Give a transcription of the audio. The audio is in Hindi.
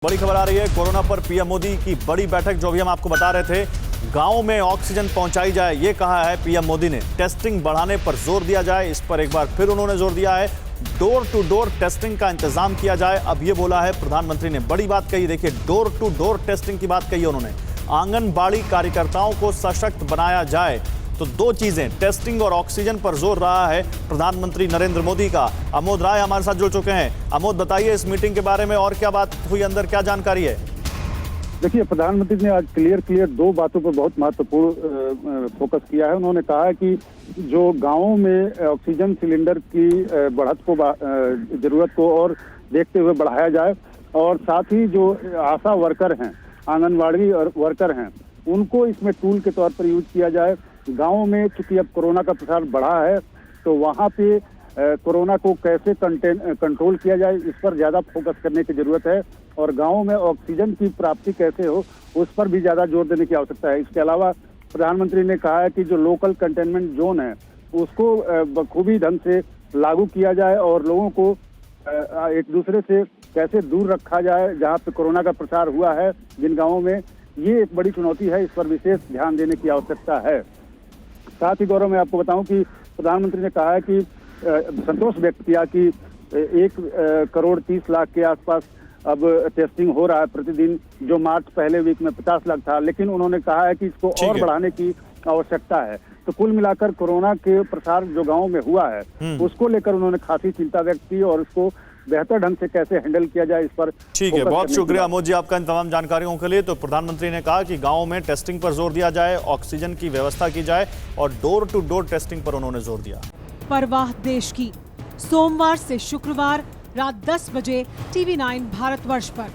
बड़ी खबर आ रही है कोरोना पर पीएम मोदी की बड़ी बैठक। जो भी हम आपको बता रहे थे, गांव में ऑक्सीजन पहुंचाई जाए, ये कहा है पीएम मोदी ने। टेस्टिंग बढ़ाने पर जोर दिया जाए, इस पर एक बार फिर उन्होंने जोर दिया है। डोर टू डोर टेस्टिंग का इंतजाम किया जाए, अब ये बोला है प्रधानमंत्री ने। बड़ी बात कही, देखिए, डोर टू डोर टेस्टिंग की बात कही उन्होंने। आंगनबाड़ी कार्यकर्ताओं को सशक्त बनाया जाए, तो दो चीजें, टेस्टिंग और ऑक्सीजन पर जोर रहा है प्रधानमंत्री नरेंद्र मोदी का। अमोद राय हमारे साथ जुड़ चुके हैं। अमोद, बताइए इस मीटिंग के बारे में, और क्या बात हुई, अंदर क्या जानकारी है? देखिए, प्रधानमंत्री ने आज क्लियर दो बातों पर बहुत महत्वपूर्ण फोकस किया है। उन्होंने कहा है कि जो गांवों में ऑक्सीजन सिलेंडर की बढ़त को जरूरत को और देखते हुए बढ़ाया जाए, और साथ ही जो आशा वर्कर हैं, आंगनबाड़ी वर्कर हैं, उनको इसमें टूल के तौर पर यूज किया जाए। गाँव में चूंकि अब कोरोना का प्रसार बढ़ा है, तो वहाँ पे कोरोना को कैसे कंट्रोल किया जाए, इस पर ज्यादा फोकस करने की जरूरत है। और गाँव में ऑक्सीजन की प्राप्ति कैसे हो, उस पर भी ज्यादा जोर देने की आवश्यकता है। इसके अलावा प्रधानमंत्री ने कहा है कि जो लोकल कंटेनमेंट जोन है, उसको बखूबी ढंग से लागू किया जाए, और लोगों को एक दूसरे से कैसे दूर रखा जाए जहाँ पे कोरोना का प्रसार हुआ है, जिन गाँवों में। ये एक बड़ी चुनौती है, इस पर विशेष ध्यान देने की आवश्यकता है। साथ ही गौरव, मैं आपको बताऊं कि प्रधानमंत्री ने कहा है कि संतोष व्यक्त किया कि 1,30,00,000 के आसपास अब टेस्टिंग हो रहा है प्रतिदिन, जो मार्च पहले वीक में 50 लाख था। लेकिन उन्होंने कहा है कि इसको और बढ़ाने की आवश्यकता है। तो कुल मिलाकर कोरोना के प्रसार जो गाँव में हुआ है, उसको लेकर उन्होंने खासी चिंता व्यक्त की, और उसको बेहतर ढंग से कैसे हैंडल किया जाए, इस पर। ठीक है, बहुत शुक्रिया अमोद जी आपका इन तमाम जानकारियों के लिए। तो प्रधानमंत्री ने कहा कि गांव में टेस्टिंग पर जोर दिया जाए, ऑक्सीजन की व्यवस्था की जाए, और डोर टू डोर टेस्टिंग पर उन्होंने जोर दिया। परवाह देश की, सोमवार से शुक्रवार रात 10 बजे TV9 भारतवर्ष पर।